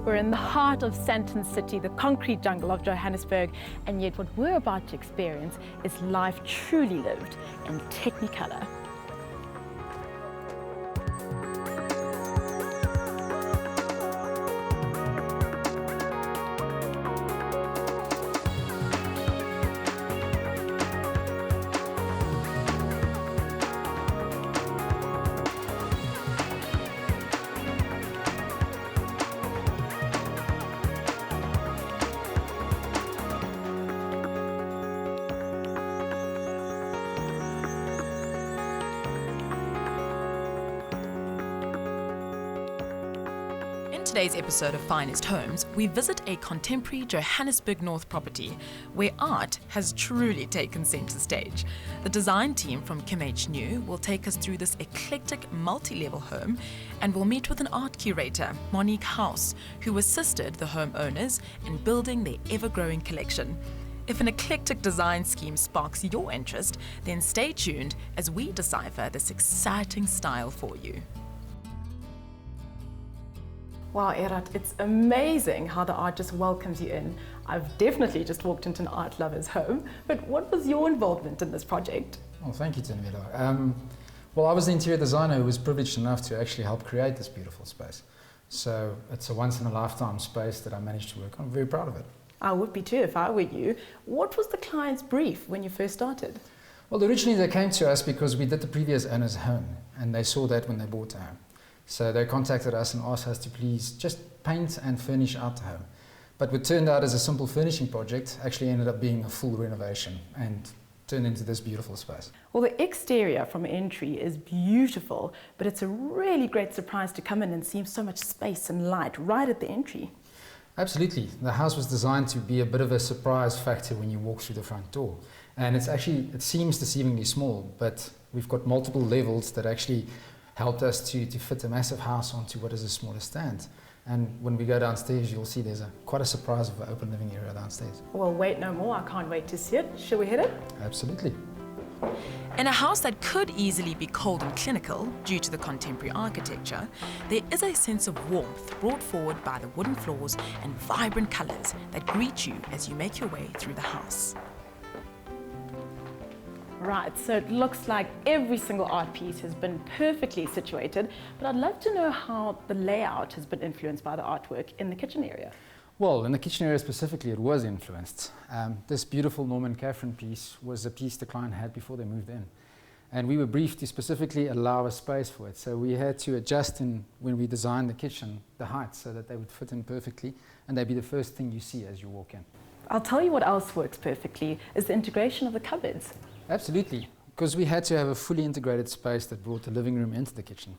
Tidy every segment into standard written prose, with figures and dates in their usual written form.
We're in the heart of Sandton City, the concrete jungle of Johannesburg, and yet what we're about to experience is life truly lived in Technicolor. In today's episode of Finest Homes, we visit a contemporary Johannesburg North property where art has truly taken centre stage. The design team from nieu will take us through this eclectic multi-level home, and we'll meet with an art curator, Monique House, who assisted the homeowners in building their ever-growing collection. If an eclectic design scheme sparks your interest, then stay tuned as we decipher this exciting style for you. Wow, Erad, it's amazing how the art just welcomes you in. I've definitely just walked into an art lover's home, but what was your involvement in this project? Well, thank you, Tanvila. Well, I was the interior designer who was privileged enough to actually help create this beautiful space. So it's a once-in-a-lifetime space that I managed to work on. I'm very proud of it. I would be too if I were you. What was the client's brief when you first started? Well, originally they came to us because we did the previous owner's home, and they saw that when they bought the home. So they contacted us and asked us to please just paint and furnish out the home. But what turned out as a simple furnishing project actually ended up being a full renovation and turned into this beautiful space. Well, the exterior from entry is beautiful, but it's a really great surprise to come in and see so much space and light right at the entry. Absolutely. The house was designed to be a bit of a surprise factor when you walk through the front door. And it seems deceivingly small, but we've got multiple levels that actually helped us to fit a massive house onto what is a smaller stand. And when we go downstairs, you'll see there's quite a surprise of an open living area downstairs. Well, wait no more. I can't wait to see it. Shall we hit it? Absolutely. In a house that could easily be cold and clinical due to the contemporary architecture, there is a sense of warmth brought forward by the wooden floors and vibrant colours that greet you as you make your way through the house. Right, so it looks like every single art piece has been perfectly situated, but I'd love to know how the layout has been influenced by the artwork in the kitchen area. Well, in the kitchen area specifically, it was influenced. This beautiful Norman Catherine piece was a piece the client had before they moved in. And we were briefed to specifically allow a space for it. So we had to adjust when we designed the kitchen, the height, so that they would fit in perfectly, and they'd be the first thing you see as you walk in. I'll tell you what else works perfectly, is the integration of the cupboards. Absolutely, because we had to have a fully integrated space that brought the living room into the kitchen.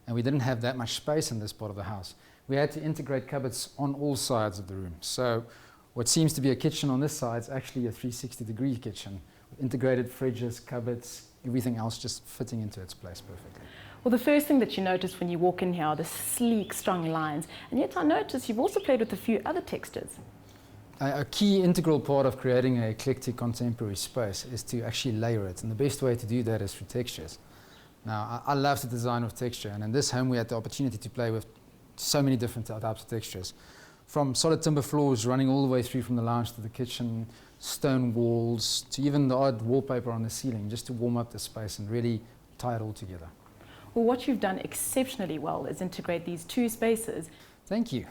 And we didn't have that much space in this part of the house. We had to integrate cupboards on all sides of the room. So what seems to be a kitchen on this side is actually a 360-degree kitchen, with integrated fridges, cupboards, everything else just fitting into its place perfectly. Well, the first thing that you notice when you walk in here are the sleek, strong lines, and yet I notice you've also played with a few other textures. A key integral part of creating an eclectic contemporary space is to actually layer it, and the best way to do that is through textures. Now, I love the design of texture, and in this home we had the opportunity to play with so many different types of textures. From solid timber floors running all the way through from the lounge to the kitchen, stone walls, to even the odd wallpaper on the ceiling, just to warm up the space and really tie it all together. Well, what you've done exceptionally well is integrate these two spaces. Thank you.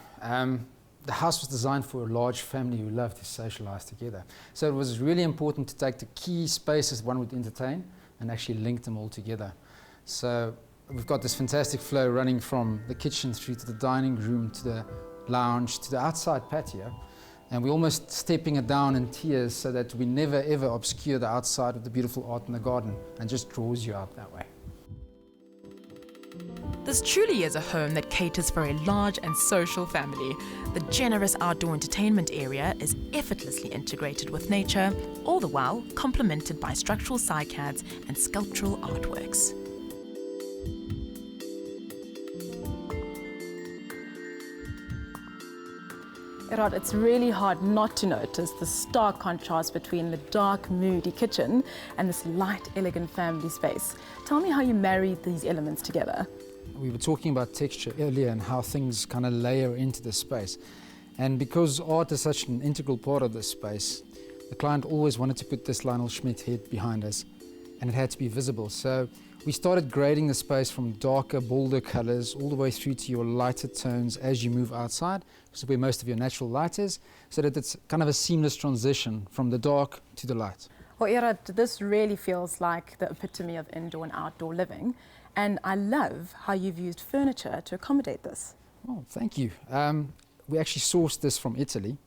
The house was designed for a large family who loved to socialize together. So it was really important to take the key spaces one would entertain and actually link them all together. So we've got this fantastic flow running from the kitchen through to the dining room, to the lounge, to the outside patio. And we're almost stepping it down in tiers so that we never ever obscure the outside of the beautiful art in the garden, and just draws you out that way. This truly is a home that caters for a large and social family. The generous outdoor entertainment area is effortlessly integrated with nature, all the while complemented by structural cycads and sculptural artworks. Erad, it's really hard not to notice the stark contrast between the dark, moody kitchen and this light, elegant family space. Tell me how you married these elements together. we were talking about texture earlier and how things kind of layer into the space. And because art is such an integral part of this space, the client always wanted to put this Lionel Schmidt head behind us, and it had to be visible. So we started grading the space from darker, bolder colors all the way through to your lighter tones as you move outside, which is where most of your natural light is, so that it's kind of a seamless transition from the dark to the light. Well, Gerard, this really feels like the epitome of indoor and outdoor living, and I love how you've used furniture to accommodate this. Oh, thank you. We actually sourced this from Italy.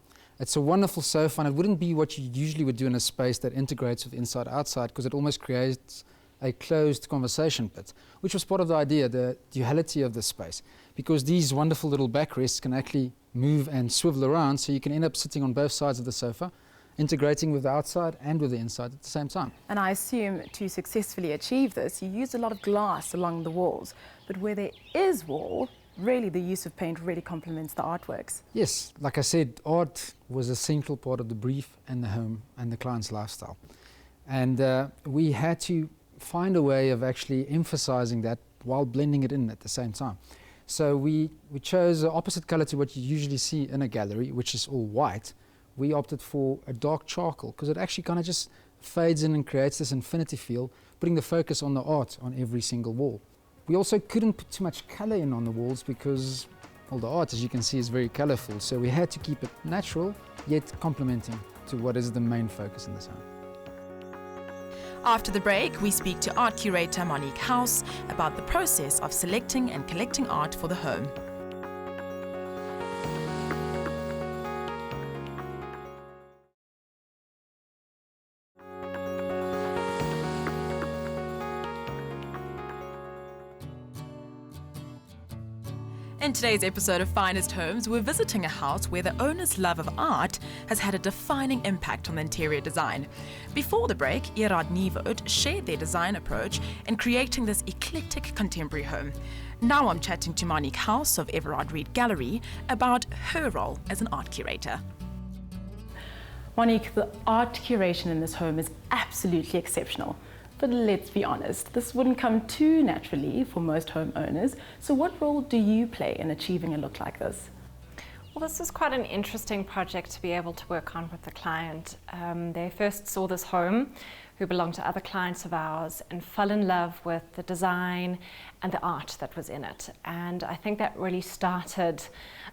It's a wonderful sofa, and it wouldn't be what you usually would do in a space that integrates with inside-outside, because it almost creates a closed conversation pit, which was part of the idea, the duality of the space, because these wonderful little backrests can actually move and swivel around, so you can end up sitting on both sides of the sofa, integrating with the outside and with the inside at the same time. And I assume to successfully achieve this, you used a lot of glass along the walls, but where there is wall, really the use of paint really complements the artworks. Yes, like I said, art was a central part of the brief and the home and the client's lifestyle. And we had to find a way of actually emphasizing that while blending it in at the same time. So we chose the opposite color to what you usually see in a gallery, which is all white. We opted for a dark charcoal because it actually kind of just fades in and creates this infinity feel, putting the focus on the art on every single wall. We also couldn't put too much color in on the walls because, well, the art, as you can see, is very colorful. So we had to keep it natural, yet complementing to what is the main focus in this home. After the break, we speak to art curator Monique House about the process of selecting and collecting art for the home. In today's episode of Finest Homes, we're visiting a house where the owner's love of art has had a defining impact on the interior design. Before the break, Gerard Nieuwoud shared their design approach in creating this eclectic contemporary home. Now I'm chatting to Monique House of Everard Reed Gallery about her role as an art curator. Monique, the art curation in this home is absolutely exceptional. But let's be honest, this wouldn't come too naturally for most homeowners. So what role do you play in achieving a look like this? Well, this was quite an interesting project to be able to work on with the client. They first saw this home, who belonged to other clients of ours, and fell in love with the design and the art that was in it. And I think that really started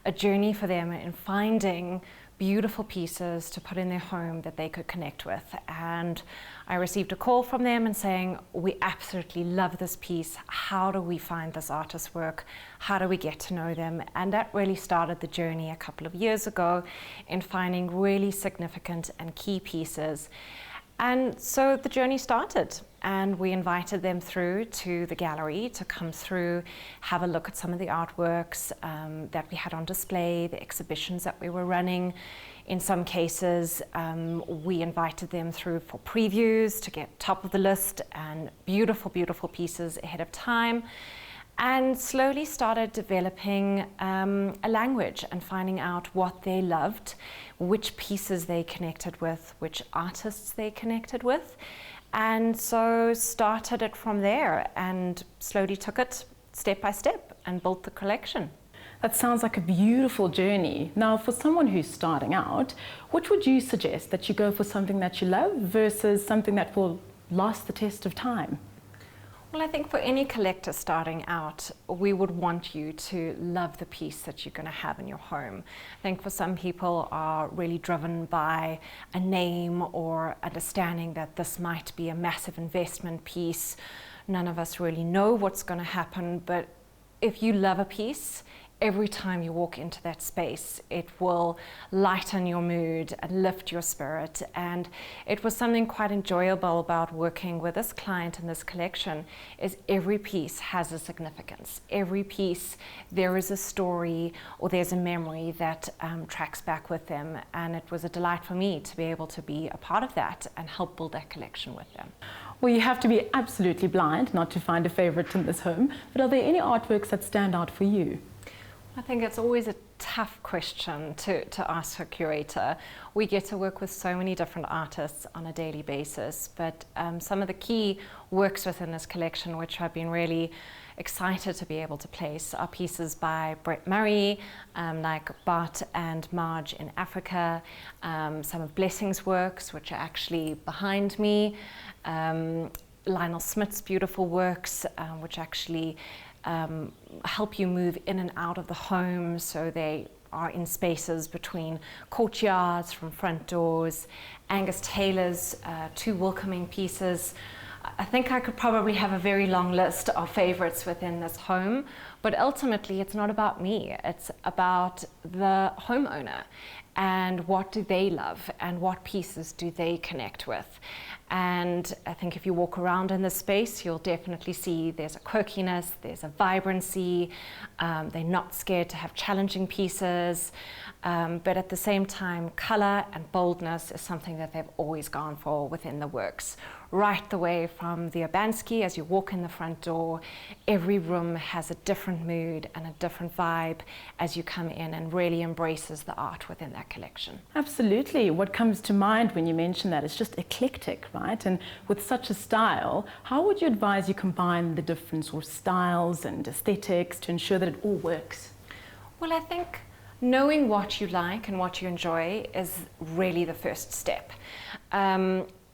a journey for them in finding beautiful pieces to put in their home that they could connect with. And I received a call from them and saying, we absolutely love this piece. How do we find this artist's work? How do we get to know them? And that really started the journey a couple of years ago in finding really significant and key pieces. And so the journey started, and we invited them through to the gallery to come through, have a look at some of the artworks that we had on display, the exhibitions that we were running. In some cases, we invited them through for previews to get top of the list and beautiful, beautiful pieces ahead of time. And slowly started developing a language and finding out what they loved, which pieces they connected with, which artists they connected with. And so started it from there and slowly took it step by step and built the collection. That sounds like a beautiful journey. Now, for someone who's starting out, what would you suggest, that you go for something that you love versus something that will last the test of time? Well, I think for any collector starting out, we would want you to love the piece that you're going to have in your home. I think for some people are really driven by a name or understanding that this might be a massive investment piece. None of us really know what's going to happen, but if you love a piece, every time you walk into that space, it will lighten your mood and lift your spirit. And it was something quite enjoyable about working with this client in this collection, is every piece has a significance. Every piece, there is a story or there's a memory that tracks back with them. And it was a delight for me to be able to be a part of that and help build that collection with them. Well, you have to be absolutely blind not to find a favorite in this home, but are there any artworks that stand out for you? I think it's always a tough question to ask a curator. We get to work with so many different artists on a daily basis, but some of the key works within this collection, which I've been really excited to be able to place, are pieces by Brett Murray, like Bart and Marge in Africa, some of Blessing's works, which are actually behind me, Lionel Smith's beautiful works, which actually help you move in and out of the home, so they are in spaces between courtyards, from front doors. Angus Taylor's two welcoming pieces. I think I could probably have a very long list of favorites within this home, but ultimately it's not about me, it's about the homeowner and what do they love and what pieces do they connect with. And I think if you walk around in this space, you'll definitely see there's a quirkiness, there's a vibrancy, they're not scared to have challenging pieces, but at the same time, color and boldness is something that they've always gone for within the works. Right the way from the Urbanski, as you walk in the front door, every room has a different mood and a different vibe as you come in, and really embraces the art within that collection. Absolutely. What comes to mind when you mention that is just eclectic, right? And with such a style, how would you advise you combine the different sort of styles and aesthetics to ensure that it all works? Well, I think knowing what you like and what you enjoy is really the first step.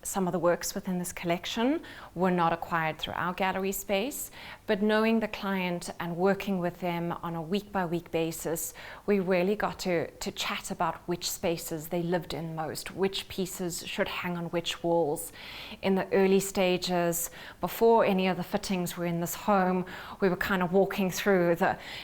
Some of the works within this collection were not acquired through our gallery space, but knowing the client and working with them on a week-by-week basis, we really got to chat about which spaces they lived in most, which pieces should hang on which walls. In the early stages, before any of the fittings were in this home, we were kind of walking through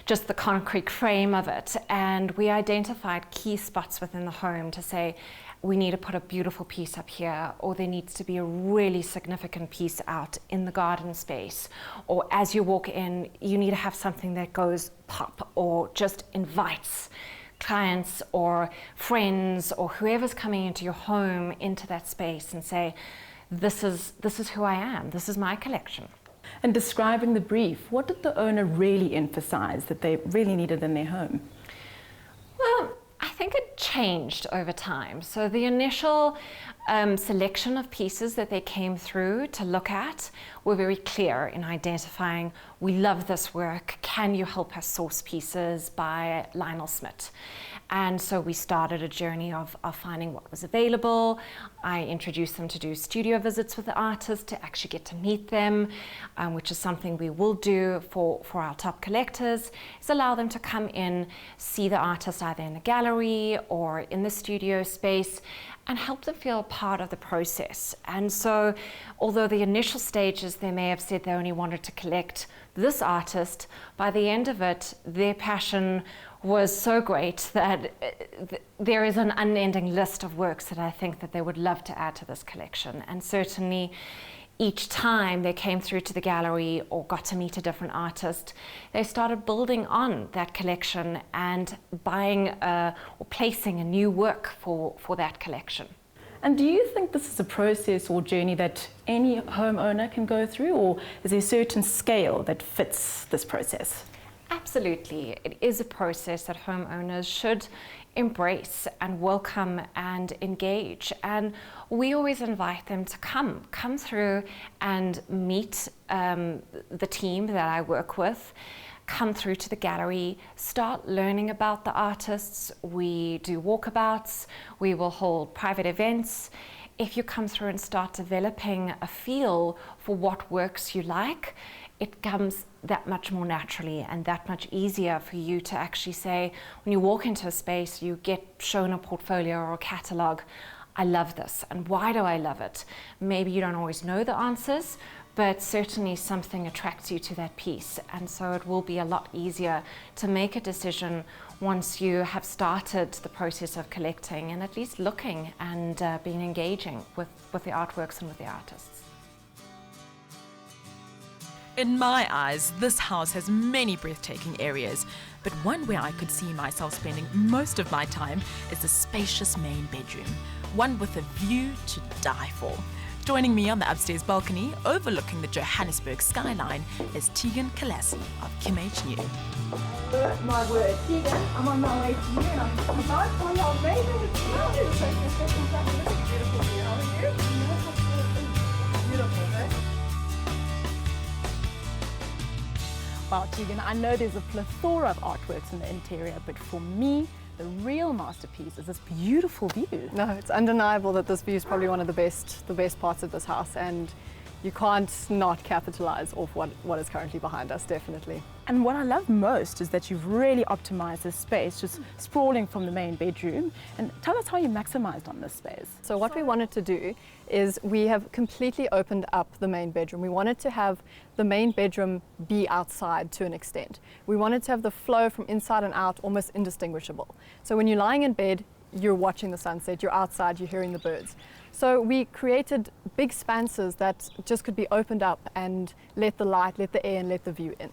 just the concrete frame of it, and we identified key spots within the home to say, we need to put a beautiful piece up here, or there needs to be a really significant piece out in the garden space, or as you walk in, you need to have something that goes pop or just invites clients or friends or whoever's coming into your home into that space and say, this is who I am, this is my collection. And describing the brief, what did the owner really emphasize that they really needed in their home? Well, I think it changed over time. So the initial selection of pieces that they came through to look at were very clear in identifying, we love this work, can you help us source pieces by Lionel Smith? And so we started a journey of finding what was available. I introduced them to do studio visits with the artist to actually get to meet them, which is something we will do for our top collectors, is allow them to come in, see the artist either in the gallery or in the studio space, and help them feel part of the process. And so, although the initial stages they may have said they only wanted to collect this artist, by the end of it, their passion was so great that there is an unending list of works that I think that they would love to add to this collection. And certainly each time they came through to the gallery or got to meet a different artist, they started building on that collection and buying or placing a new work for that collection. And do you think this is a process or journey that any homeowner can go through, or is there a certain scale that fits this process? Absolutely. It is a process that homeowners should embrace and welcome and engage. And we always invite them to come through and meet the team that I work with, come through to the gallery, start learning about the artists. We do walkabouts, we will hold private events. If you come through and start developing a feel for what works you like, it comes that much more naturally and that much easier for you to actually say, when you walk into a space, you get shown a portfolio or a catalogue, I love this, and why do I love it? Maybe you don't always know the answers, but certainly something attracts you to that piece, and so it will be a lot easier to make a decision once you have started the process of collecting and at least looking and being engaging with the artworks and with the artists. In my eyes, this house has many breathtaking areas, but one where I could see myself spending most of my time is the spacious main bedroom, one with a view to die for. Joining me on the upstairs balcony overlooking the Johannesburg skyline is Tegan Kalassi of Kim H. Nieu. My word, Tegan, I'm on my way to you and I'm about for your amazing smell. It's like a second time. This is beautiful view. How are you? Beautiful, eh? Wow, Tegan, I know there's a plethora of artworks in the interior, but for me, the real masterpiece is this beautiful view. No, it's undeniable that this view is probably one of the best parts of this house, and you can't not capitalize off what is currently behind us, definitely. And what I love most is that you've really optimized this space, just sprawling from the main bedroom. And tell us how you maximized on this space. So what we wanted to do is we have completely opened up the main bedroom. We wanted to have the main bedroom be outside to an extent. We wanted to have the flow from inside and out almost indistinguishable. So when you're lying in bed, you're watching the sunset, you're outside, you're hearing the birds. So we created big spanses that just could be opened up and let the light, let the air and let the view in.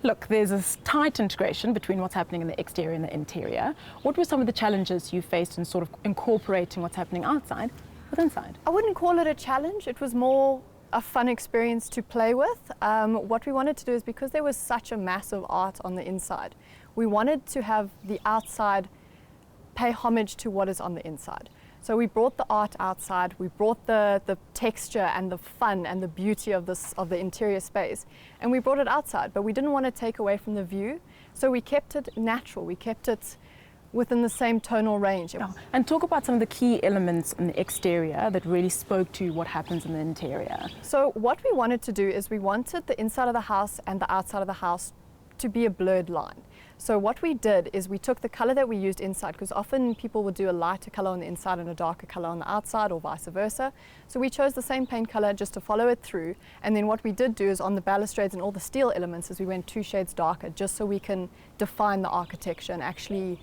Look, there's this tight integration between what's happening in the exterior and the interior. What were some of the challenges you faced in sort of incorporating what's happening outside with inside? I wouldn't call it a challenge, it was more a fun experience to play with. What we wanted to do is, because there was such a massive art on the inside, we wanted to have the outside pay homage to what is on the inside. So we brought the art outside, we brought the texture and the fun and the beauty of the interior space, and we brought it outside, but we didn't want to take away from the view, so we kept it natural, we kept it within the same tonal range. Yeah. And talk about some of the key elements in the exterior that really spoke to what happens in the interior. So what we wanted to do is we wanted the inside of the house and the outside of the house to be a blurred line. So what we did is we took the color that we used inside, because often people would do a lighter color on the inside and a darker color on the outside, or vice versa. So we chose the same paint color just to follow it through. And then what we did do is on the balustrades and all the steel elements is we went 2 shades darker, just so we can define the architecture and actually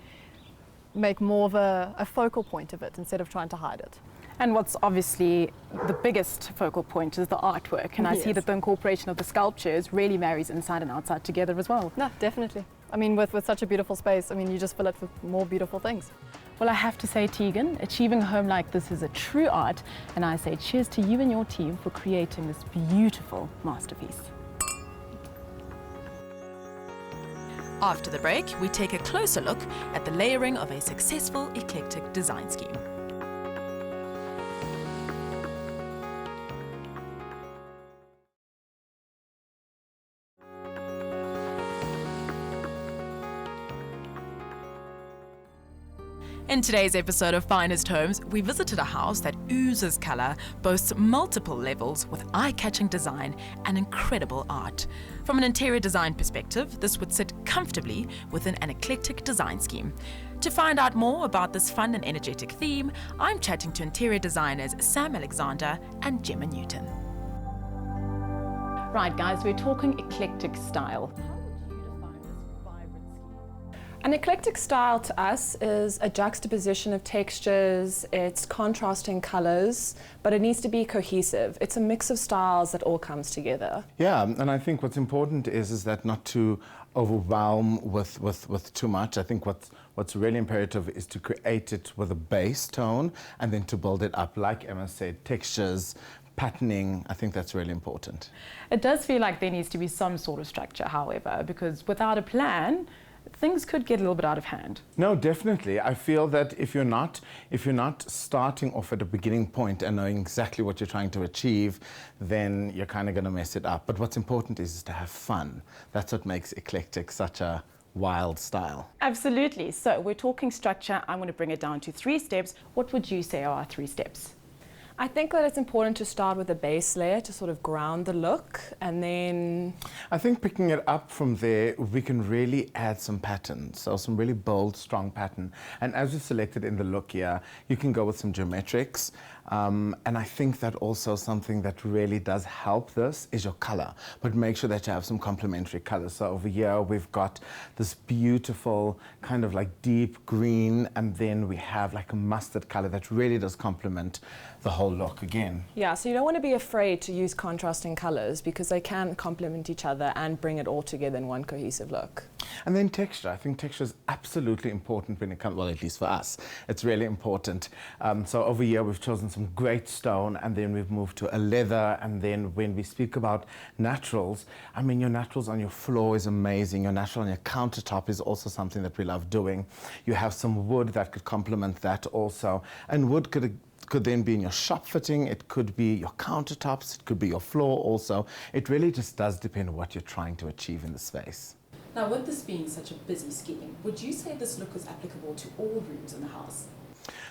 make more of a focal point of it instead of trying to hide it. And what's obviously the biggest focal point is the artwork. And I see that the incorporation of the sculptures really marries inside and outside together as well. No, definitely. I mean, with such a beautiful space, I mean, you just fill it with more beautiful things. Well, I have to say, Tegan, achieving a home like this is a true art. And I say cheers to you and your team for creating this beautiful masterpiece. After the break, we take a closer look at the layering of a successful eclectic design scheme. In today's episode of Finest Homes, we visited a house that oozes colour, boasts multiple levels with eye-catching design and incredible art. From an interior design perspective, this would sit comfortably within an eclectic design scheme. To find out more about this fun and energetic theme, I'm chatting to interior designers Sam Alexander and Gemma Newton. Right, guys, we're talking eclectic style. How would you define this vibrant scheme? An eclectic style to us is a juxtaposition of textures, it's contrasting colours, but it needs to be cohesive. It's a mix of styles that all comes together. Yeah, and I think what's important is that not to overwhelm with too much. I think what's really imperative is to create it with a base tone and then to build it up, like Emma said, textures, patterning. I think that's really important. It does feel like there needs to be some sort of structure, however, because without a plan, things could get a little bit out of hand. No, definitely. I feel that if you're not starting off at a beginning point and knowing exactly what you're trying to achieve, then you're kind of going to mess it up. But what's important is to have fun. That's what makes eclectic such a wild style. Absolutely. So we're talking structure. I'm going to bring it down to 3 steps. What would you say are our 3 steps? I think that it's important to start with a base layer to sort of ground the look, and then I think picking it up from there, we can really add some pattern, so some really bold, strong pattern. And as we've selected in the look here, you can go with some geometrics. And I think that also something that really does help this is your color, but make sure that you have some complementary colors. So over here, we've got this beautiful kind of like deep green, and then we have like a mustard color that really does complement the whole look again. yeah, so you don't want to be afraid to use contrasting colours because they can complement each other and bring it all together in one cohesive look. And then texture. I think texture is absolutely important when it comes, well, at least for us, it's really important. So over here we've chosen some great stone, and then we've moved to a leather, and then when we speak about naturals, I mean, your naturals on your floor is amazing. Your natural on your countertop is also something that we love doing. You have some wood that could complement that also, and wood could then be in your shop fitting, it could be your countertops, it could be your floor also. It really just does depend on what you're trying to achieve in the space. Now, with this being such a busy scheme, would you say this look is applicable to all rooms in the house?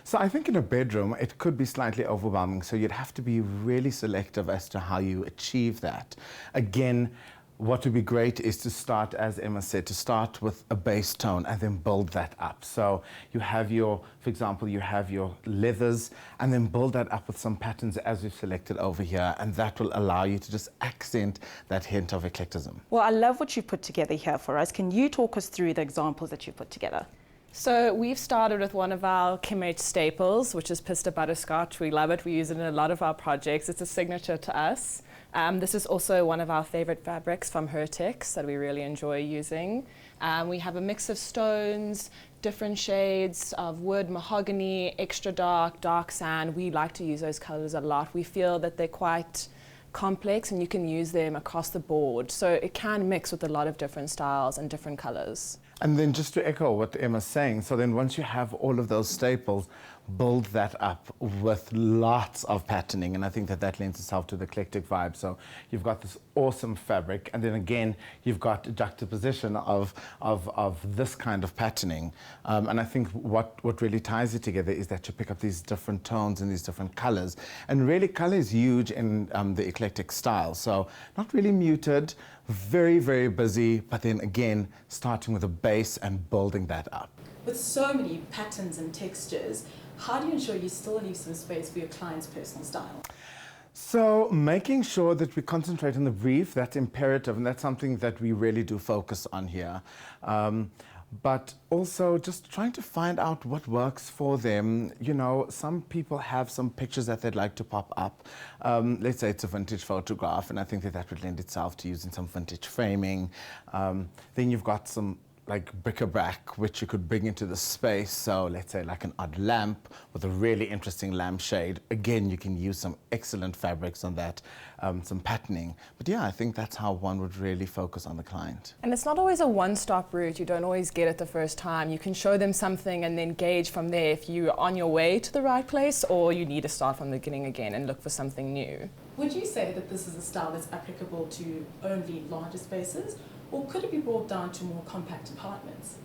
So I think in a bedroom, it could be slightly overwhelming, so you'd have to be really selective as to how you achieve that. Again, what would be great is to start, as Emma said, to start with a base tone and then build that up. So you have your, for example, you have your leathers, and then build that up with some patterns as we've selected over here, and that will allow you to just accent that hint of eclecticism. Well, I love what you put together here for us. Can you talk us through the examples that you put together? So we've started with one of our Kimmage staples, which is pista butterscotch. We love it. We use it in a lot of our projects. It's a signature to us. This is also one of our favorite fabrics from Hertex that we really enjoy using. We have a mix of stones, different shades of wood, mahogany, extra dark, dark sand. We like to use those colors a lot. We feel that they're quite complex and you can use them across the board. So it can mix with a lot of different styles and different colors. And then just to echo what Emma's saying, so then once you have all of those staples, build that up with lots of patterning, and I think that that lends itself to the eclectic vibe. So you've got this awesome fabric, and then again you've got a juxtaposition of this kind of patterning, and I think what really ties it together is that you pick up these different tones and these different colors, and really color is huge in the eclectic style. So not really muted, very, very busy, but then again starting with a base and building that up. With so many patterns and textures, how do you ensure you still leave some space for your client's personal style? So making sure that we concentrate on the brief, that's imperative, and that's something that we really do focus on here. But also just trying to find out what works for them. You know, some people have some pictures that they'd like to pop up. Let's say it's a vintage photograph, and I think that that would lend itself to using some vintage framing. Then you've got some like bric-a-brac, which you could bring into the space. So let's say like an odd lamp with a really interesting lampshade. Again, you can use some excellent fabrics on that, some patterning. But yeah, I think that's how one would really focus on the client. And it's not always a one-stop route. You don't always get it the first time. You can show them something and then gauge from there if you're on your way to the right place or you need to start from the beginning again and look for something new. Would you say that this is a style that's applicable to only larger spaces, or could it be brought down to more compact apartments?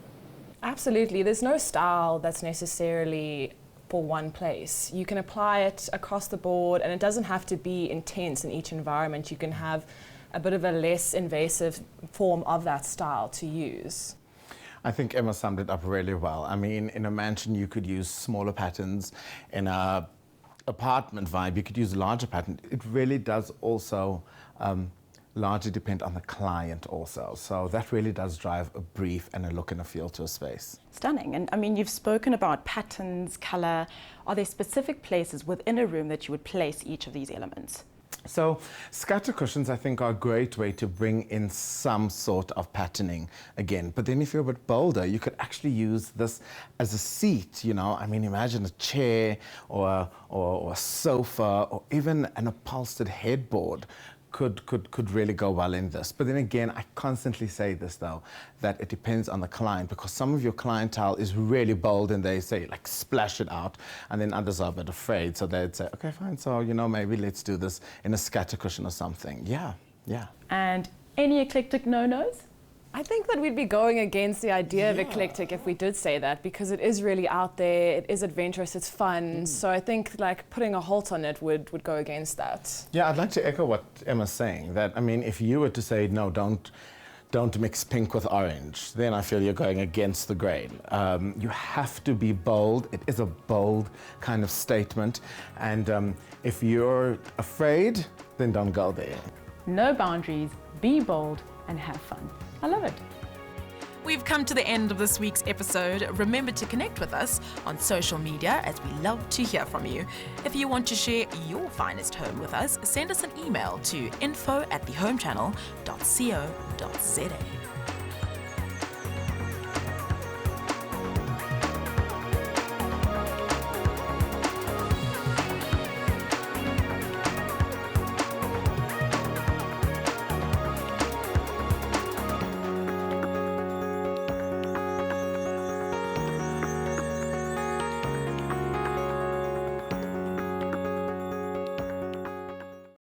Absolutely. There's no style that's necessarily for one place. You can apply it across the board, and it doesn't have to be intense in each environment. You can have a bit of a less invasive form of that style to use. I think Emma summed it up really well. I mean, in a mansion you could use smaller patterns. In a apartment vibe you could use a larger pattern. It really does also largely depend on the client also. So that really does drive a brief and a look and a feel to a space. Stunning. And I mean, you've spoken about patterns, color. Are there specific places within a room that you would place each of these elements? So scatter cushions, I think, are a great way to bring in some sort of patterning again. But then if you're a bit bolder, you could actually use this as a seat, you know. I mean, imagine a chair or a sofa or even an upholstered headboard could really go well in this. But then again, I constantly say this though, that it depends on the client, because some of your clientele is really bold and they say like splash it out, and then others are a bit afraid, so they'd say, okay, fine, so you know, maybe let's do this in a scatter cushion or something. Yeah. And any eclectic no-nos? I think that we'd be going against the idea of eclectic if we did say that, because it is really out there, it is adventurous, it's fun. So I think like putting a halt on it would go against that. Yeah, I'd like to echo what Emma's saying, that I mean, if you were to say, no, don't mix pink with orange, then I feel you're going against the grain. You have to be bold. It is a bold kind of statement. And if you're afraid, then don't go there. No boundaries, be bold and have fun. I love it. We've come to the end of this week's episode. Remember to connect with us on social media, as we love to hear from you. If you want to share your finest home with us, send us an email to info@thehomechannel.co.za.